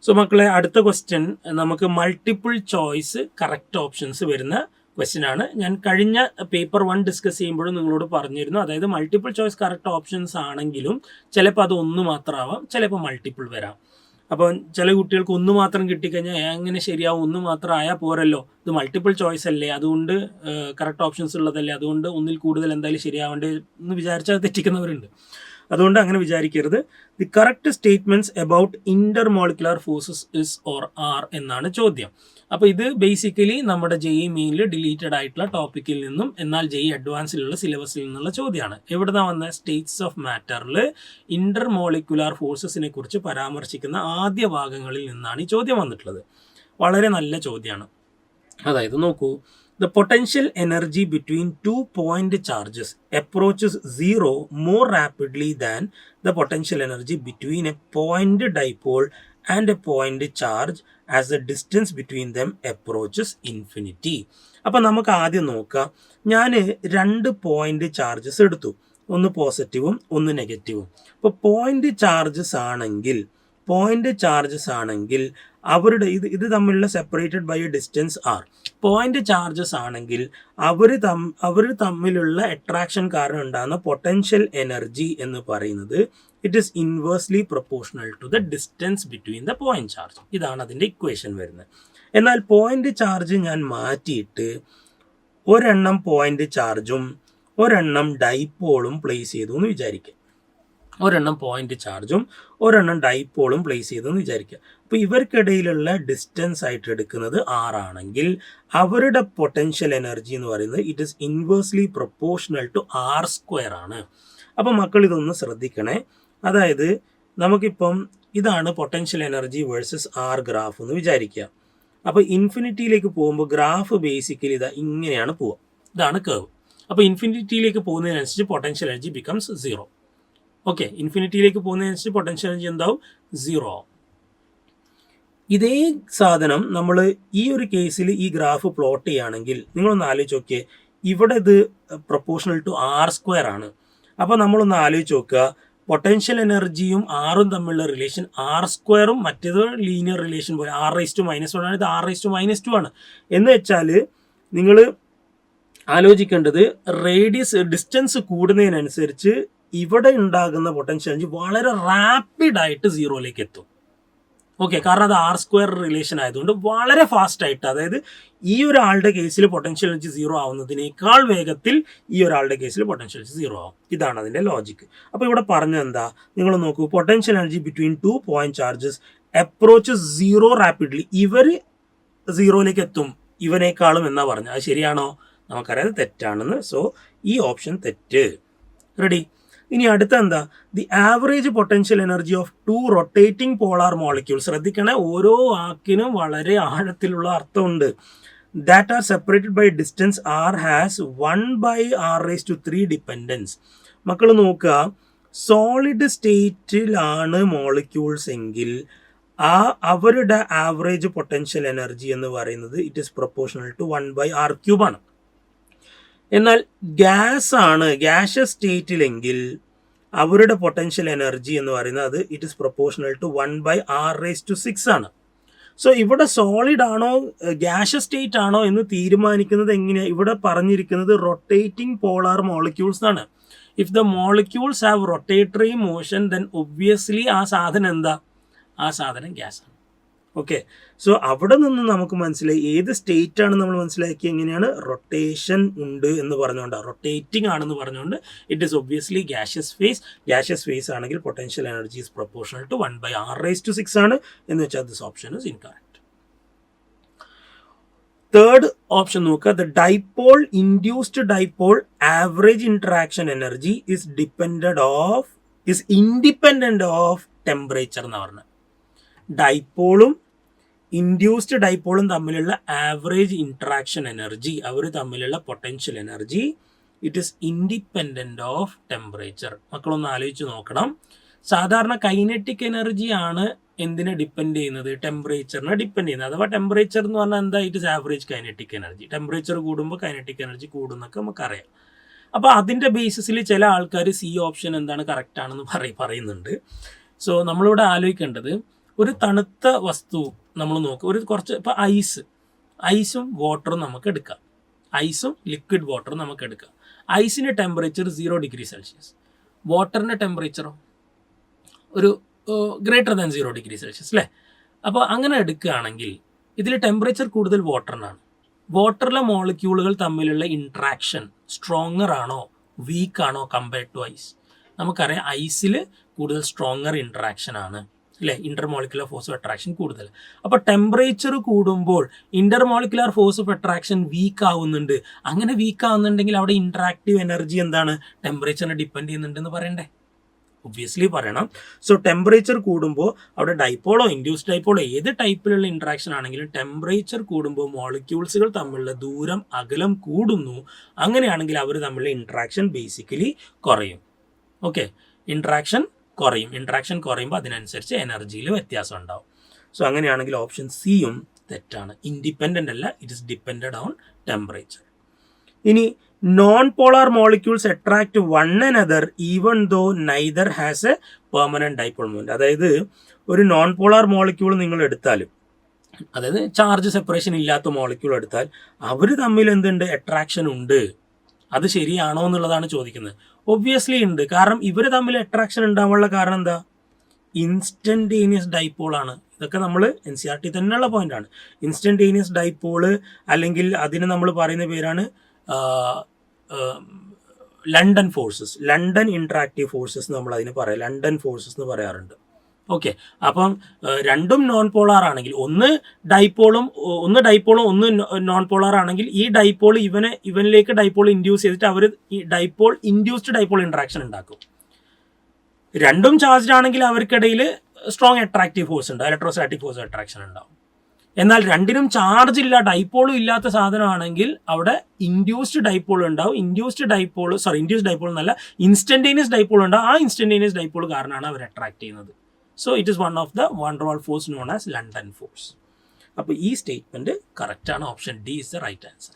So മക്കളെ, അടുത്ത question നമുക്ക് മൾട്ടിപ്പിൾ ചോയ്സ് കറക്റ്റ് ഓപ്ഷൻസ് വരുന്ന ക്വസ്റ്റ്യൻ ആണ്. ഞാൻ കഴിഞ്ഞ പേപ്പർ 1 ഡിസ്കസ് ചെയ്യുമ്പോഴും നിങ്ങളോട് പറഞ്ഞിരുന്നു. അതായത് മൾട്ടിപ്പിൾ ചോയ്സ് കറക്റ്റ് ഓപ്ഷൻസ് ആണെങ്കിലും ചിലപ്പോൾ അത് ഒന്ന് മാത്രമാവാം, ചിലപ്പോൾ മൾട്ടിപ്പിൾ വരാം. അപ്പോൾ ചില കുട്ടികൾക്ക് ഒന്ന് മാത്രം കിട്ടിക്കഴിഞ്ഞാൽ എങ്ങനെ ശരിയാവും, ഒന്ന് മാത്രം ആയാൽ പോരല്ലോ, ഇത് മൾട്ടിപ്പിൾ ചോയ്സ് അല്ലേ, അതുകൊണ്ട് കറക്റ്റ് ഓപ്ഷൻസ് ഉള്ളതല്ലേ, അതുകൊണ്ട് ഒന്നിൽ കൂടുതൽ എന്തായാലും ശരിയാവേണ്ടത് എന്ന് വിചാരിച്ചാൽ തെറ്റിക്കുന്നവരുണ്ട്. അതുകൊണ്ട് അങ്ങനെ വിചാരിക്കരുത്. The correct statements about intermolecular forces is or are എന്നാണ് ചോദ്യം. അപ്പോൾ ഇത് ബേസിക്കലി നമ്മുടെ JEE മെയിനിൽ ഡിലീറ്റഡ് ആയിട്ടുള്ള ടോപ്പിക്കിൽ നിന്നും എന്നാൽ JEE അഡ്വാൻസിലുള്ള സിലബസിൽ നിന്നുള്ള ചോദ്യമാണ്. എവിടുന്ന വന്ന സ്റ്റേറ്റ്സ് ഓഫ് മാറ്ററിൽ ഇന്റർമോളിക്കുലർ ഫോഴ്സസിനെ കുറിച്ച് പരാമർശിക്കുന്ന ആദ്യ ഭാഗങ്ങളിൽ നിന്നാണ് ഈ ചോദ്യം വന്നിട്ടുള്ളത്. വളരെ നല്ല ചോദ്യമാണ്. അതായത് നോക്കൂ, the potential energy between 2 point charges approaches zero more rapidly than the potential energy between a point dipole and a point charge as the distance between them approaches infinity. അപ്പോൾ നമുക്ക് ആദ്യം നോക്കാം. ഞാൻ 2 പോയിന്റ് ചാർജസ് എടുത്തു, ഒന്ന് പോസിറ്റീവും ഒന്ന് നെഗറ്റീവും. അപ്പോൾ പോയിന്റ് ചാർജസ് ആണെങ്കിൽ അവരുടെ ഇത് തമ്മിലുള്ള separated by a distance r. Point charges ആണെങ്കിൽ അവർ തമ്മിലുള്ള അട്രാക്ഷൻ കാരണം ഉണ്ടാകുന്ന പൊട്ടൻഷ്യൽ എനർജി എന്ന് പറയുന്നത് it is inversely proportional to the distance between the point charge. ഇതാണ് അതിൻ്റെ ഇക്വേഷൻ വരുന്നത്. എന്നാൽ പോയിന്റ് ചാർജ് ഞാൻ മാറ്റിയിട്ട് ഒരെണ്ണം പോയിന്റ് ചാർജും ഒരെണ്ണം ഡൈപോളും പ്ലേസ് ചെയ്തു എന്ന് വിചാരിക്കുക. ഒരെണ്ണം പോയിന്റ് ചാർജും ഒരെണ്ണം ഡൈപോളും പ്ലേസ് ചെയ്തെന്ന് വിചാരിക്കുക. അപ്പോൾ ഇവർക്കിടയിലുള്ള ഡിസ്റ്റൻസ് ആയിട്ട് എടുക്കുന്നത് R ആണെങ്കിൽ അവരുടെ പൊട്ടൻഷ്യൽ എനർജി എന്ന് പറയുന്നത് it is inversely proportional to R² ആണ്. അപ്പോൾ മക്കൾ ഇതൊന്ന് ശ്രദ്ധിക്കണേ. അതായത് നമുക്കിപ്പം ഇതാണ് potential energy versus R graph എന്ന് വിചാരിക്കുക. അപ്പോൾ ഇൻഫിനിറ്റിയിലേക്ക് പോകുമ്പോൾ ഗ്രാഫ് ബേസിക്കലി ഇങ്ങനെയാണ് പോവുക. ഇതാണ് കർവ്. അപ്പോൾ ഇൻഫിനിറ്റിയിലേക്ക് പോകുന്നതിനനുസരിച്ച് പൊട്ടൻഷ്യൽ എനർജി ബിക്കംസ് 0. ഓക്കെ, ഇൻഫിനിറ്റിയിലേക്ക് പോകുന്നതിനനുസരിച്ച് പൊട്ടൻഷ്യൽ എനർജി എന്താവും? 0 ആവും. ഇതേ സാധനം നമ്മൾ ഈ ഒരു കേസിൽ ഈ ഗ്രാഫ് പ്ലോട്ട് ചെയ്യുകയാണെങ്കിൽ നിങ്ങളൊന്ന് ആലോചിച്ച് നോക്കിയേ, ഇവിടെ ഇത് പ്രൊപ്പോർഷണൽ ടു R² ആണ്. അപ്പോൾ നമ്മളൊന്ന് ആലോചിച്ച് നോക്കുക, പൊട്ടൻഷ്യൽ എനർജിയും ആറും തമ്മിലുള്ള റിലേഷൻ R²ഉം മറ്റേത് ലീനിയർ റിലേഷൻ പോലെ R⁻⁻1 ആണ്, ഇത് R⁻²2 ആണ്. എന്ന് വെച്ചാൽ നിങ്ങൾ ആലോചിക്കേണ്ടത് ഡിസ്റ്റൻസ് കൂടുന്നതിനനുസരിച്ച് ഇവിടെ ഉണ്ടാകുന്ന പൊട്ടൻഷ്യൽ എനർജി വളരെ റാപ്പിഡായിട്ട് 0യിലേക്ക് എത്തും. ഓക്കെ, കാരണം അത് R² റിലേഷൻ ആയതുകൊണ്ട് വളരെ ഫാസ്റ്റായിട്ട്, അതായത് ഈ ഒരാളുടെ കേസിൽ പൊട്ടൻഷ്യൽ എനർജി 0 ആവുന്നതിനേക്കാൾ വേഗത്തിൽ ഈ ഒരാളുടെ കേസിൽ പൊട്ടൻഷ്യൽ എനർജി 0 ആവും. ഇതാണ് അതിൻ്റെ ലോജിക്ക്. അപ്പോൾ ഇവിടെ പറഞ്ഞത് എന്താ, നിങ്ങൾ നോക്കൂ, potential energy between 2 point charges approaches 0 rapidly. ഇവർ 0യിലേക്ക് എത്തും ഇവനേക്കാളും എന്നാ പറഞ്ഞത്. അത് ശരിയാണോ? നമുക്കറിയാതെ തെറ്റാണെന്ന്. സോ ഈ ഓപ്ഷൻ തെറ്റ്. റെഡി? ഇനി അടുത്ത എന്താ, the average potential energy of 2 rotating polar molecule. ശ്രദ്ധിക്കണേ, ഓരോ വാക്കിനും വളരെ ആഴത്തിലുള്ള അർത്ഥമുണ്ട്. That are separated by distance R has 1/R⁻³ dependence. മക്കൾ നോക്കുക, സോളിഡ് സ്റ്റേറ്റിലാണ് മോളിക്യൂൾസ് എങ്കിൽ അവരുടെ ആവറേജ് പൊട്ടൻഷ്യൽ എനർജി എന്ന് പറയുന്നത് it is proportional to 1/R³ ആണ്. എന്നാൽ ഗ്യാഷ്യസ് സ്റ്റേറ്റിലെങ്കിൽ അവരുടെ പൊട്ടൻഷ്യൽ എനർജി എന്ന് പറയുന്നത് it is proportional to 1/R⁻⁶ ആണ്. സോ ഇവിടെ സോളിഡ് ആണോ ഗ്യാഷ്യസ് സ്റ്റേറ്റ് ആണോ എന്ന് തീരുമാനിക്കുന്നത് എങ്ങനെയാണ്? ഇവിടെ പറഞ്ഞിരിക്കുന്നത് റൊട്ടേറ്റിംഗ് പോളാർ മോളിക്യൂൾസ് ആണ്. If the molecules have rotatory motion then obviously ആ സാധനം എന്താ? ആ സാധനം ഗ്യാസ് ആണ്. ഓക്കെ, സോ അവിടെ നിന്ന് നമുക്ക് മനസ്സിലായി ഏത് സ്റ്റേറ്റ് ആണ് നമ്മൾ മനസ്സിലാക്കി എങ്ങനെയാണ് റൊട്ടേഷൻ ഉണ്ട് എന്ന് പറഞ്ഞുകൊണ്ട്, റൊട്ടേറ്റിംഗ് ആണെന്ന് പറഞ്ഞുകൊണ്ട് it is obviously gaseous phase ആണെങ്കിൽ potential energy is proportional to 1/R⁻⁶ ആണ്. എന്ന് വെച്ചാൽ this option is incorrect. Third option നോക്കുക, the dipole induced dipole average interaction energy is independent of temperature എന്ന് പറഞ്ഞത്. ഡൈപോളും ഇൻഡ്യൂസ്ഡ് ഡൈപോളും തമ്മിലുള്ള ആവറേജ് ഇന്ററാക്ഷൻ എനർജി, അവർ തമ്മിലുള്ള potential energy it is independent of temperature. മക്കളൊന്ന് ആലോചിച്ച് നോക്കണം. സാധാരണ കൈനറ്റിക് എനർജി ആണ് എന്തിനെ ഡിപ്പെൻഡ് ചെയ്യുന്നത്? ടെമ്പറേച്ചറിനെ ഡിപ്പെൻഡ് ചെയ്യുന്നത്. അഥവാ ടെമ്പറേച്ചർ എന്ന് പറഞ്ഞാൽ എന്താ? It is average kinetic energy. Temperature കൂടുമ്പോൾ കൈനറ്റിക് എനർജി കൂടുന്നൊക്കെ നമുക്കറിയാം. അപ്പോൾ അതിൻ്റെ ബേസിസിൽ ചില ആൾക്കാർ C ഓപ്ഷൻ എന്താണ് കറക്റ്റ് ആണെന്ന് പറയുന്നുണ്ട്. സോ നമ്മളിവിടെ ആലോചിക്കേണ്ടത് ഒരു തണുത്ത വസ്തു നമ്മൾ നോക്കുക, ഒരു കുറച്ച് ഇപ്പോൾ ഐസും വാട്ടറും നമുക്ക് എടുക്കാം. ഐസും ലിക്വിഡ് വാട്ടറും നമുക്ക് എടുക്കാം. ഐസിൻ്റെ ടെമ്പറേച്ചർ 0 ഡിഗ്രി സെൽഷ്യസ്, വാട്ടറിൻ്റെ ടെമ്പറേച്ചറോ ഒരു ഗ്രേറ്റർ ദാൻ 0 ഡിഗ്രി സെൽഷ്യസ് അല്ലേ. അപ്പോൾ അങ്ങനെ എടുക്കുകയാണെങ്കിൽ ഇതിൽ ടെമ്പറേച്ചർ കൂടുതൽ വാട്ടറിനാണ്. വാട്ടറിലെ മോളിക്യൂളുകൾ തമ്മിലുള്ള ഇൻട്രാക്ഷൻ സ്ട്രോങ്ങർ ആണോ വീക്ക് ആണോ കമ്പയർഡ് ടു ഐസ്? നമുക്കറിയാം ഐസിൽ കൂടുതൽ സ്ട്രോങ്ങർ ഇൻട്രാക്ഷൻ ആണ് അല്ലേ, ഇന്റർമോളിക്കുലർ ഫോഴ്സ് ഓഫ് അട്രാക്ഷൻ കൂടുതൽ. അപ്പോൾ ടെമ്പറേച്ചർ കൂടുമ്പോൾ intermolecular force of attraction weak ആവുന്നുണ്ട്. അങ്ങനെ വീക്ക് ആവുന്നുണ്ടെങ്കിൽ അവിടെ ഇൻട്രാക്റ്റീവ് എനർജി എന്താണ്, ടെമ്പറേച്ചറിനെ ഡിപ്പെൻഡ് ചെയ്യുന്നുണ്ടെന്ന് പറയണ്ടേ? ഒബ്വിയസ്ലി പറയണം. സോ ടെമ്പറേച്ചർ കൂടുമ്പോൾ അവിടെ ഡൈപോളോ ഇൻഡ്യൂസ് ഡൈപോളോ ഏത് ടൈപ്പിലുള്ള ഇൻട്രാക്ഷൻ ആണെങ്കിലും ടെമ്പറേച്ചർ കൂടുമ്പോൾ മോളിക്യൂൾസുകൾ തമ്മിലുള്ള ദൂരം അകലം കൂടുന്നു. അങ്ങനെയാണെങ്കിൽ അവർ തമ്മിലുള്ള ഇൻട്രാക്ഷൻ ബേസിക്കലി കുറയും. ഓക്കെ, ഇൻട്രാക്ഷൻ കുറയുമ്പോൾ അതിനനുസരിച്ച് എനർജിയിൽ വ്യത്യാസം ഉണ്ടാവും. സോ അങ്ങനെയാണെങ്കിൽ ഓപ്ഷൻ സിയും തെറ്റാണ്. ഇൻഡിപെൻഡൻ്റ് അല്ല, it is depended on temperature. ഇനി non polar molecules attract one another even though neither has a permanent dipole moment. അതായത് ഒരു നോൺ പോളാർ മോളിക്യൂൾ നിങ്ങൾ എടുത്താലും, അതായത് ചാർജ് സെപ്പറേഷൻ ഇല്ലാത്ത മോളിക്യൂൾ എടുത്താൽ അവർ തമ്മിൽ എന്തുണ്ട്, അട്രാക്ഷൻ ഉണ്ട്. അത് ശരിയാണോ എന്നുള്ളതാണ് ചോദിക്കുന്നത്. ഒബ്വിയസ്ലി ഉണ്ട്. കാരണം ഇവർ തമ്മിൽ അട്രാക്ഷൻ ഉണ്ടാവാനുള്ള കാരണം എന്താ, ഇൻസ്റ്റന്റേനിയസ് ഡൈപോളാണ്. ഇതൊക്കെ നമ്മൾ NCERT തന്നെയുള്ള പോയിന്റാണ്. ഇൻസ്റ്റന്റേനിയസ് ഡൈപോള് അല്ലെങ്കിൽ അതിന് നമ്മൾ പറയുന്ന പേരാണ് London forces, London interactive forces നമ്മൾ അതിന് പറയാം, ലണ്ടൻ ഫോഴ്സസ് എന്ന് പറയാറുണ്ട്. ഓക്കെ, അപ്പം രണ്ടും നോൺ പോളാർ ആണെങ്കിൽ, ഒന്ന് ഡൈപോളും ഒന്ന് നോൺ പോളാർ ആണെങ്കിൽ ഈ ഡൈപോൾ ഇവനിലേക്ക് ഡൈപോൾ ഇൻഡ്യൂസ് ചെയ്തിട്ട് അവർ ഈ ഡൈപോൾ ഇൻഡ്യൂസ്ഡ് ഡൈപോൾ ഇൻട്രാക്ഷൻ ഉണ്ടാക്കും. രണ്ടും ചാർജ്ഡ് ആണെങ്കിൽ അവർക്കിടയിൽ സ്ട്രോങ് അട്രാക്റ്റീവ് ഫോഴ്സ് ഉണ്ട്, ഇലക്ട്രോസ്റ്റാറ്റിക് ഫോഴ്സ് അട്രാക്ഷൻ ഉണ്ടാവും. എന്നാൽ രണ്ടിനും ചാർജ് ഇല്ല, ഡൈപോളും ഇല്ലാത്ത സാധനമാണെങ്കിൽ അവിടെ ഇൻഡ്യൂസ്ഡ് ഡൈപോൾ ഉണ്ടാവും. ഇൻഡ്യൂസ്ഡ് ഡൈപോൾ എന്നല്ല, ഇൻസ്റ്റന്റേനിയസ് ഡൈപോൾ ഉണ്ടാവും. ആ ഇൻസ്റ്റന്റേനിയസ് ഡൈപോൾ കാരണമാണ് അവർ അട്രാക്ട് ചെയ്യുന്നത്. So it is one of the one role force known as London force. അപ്പോൾ ഈ സ്റ്റേറ്റ്മെന്റ് കറക്റ്റ് ആണ്. Option D is the right answer.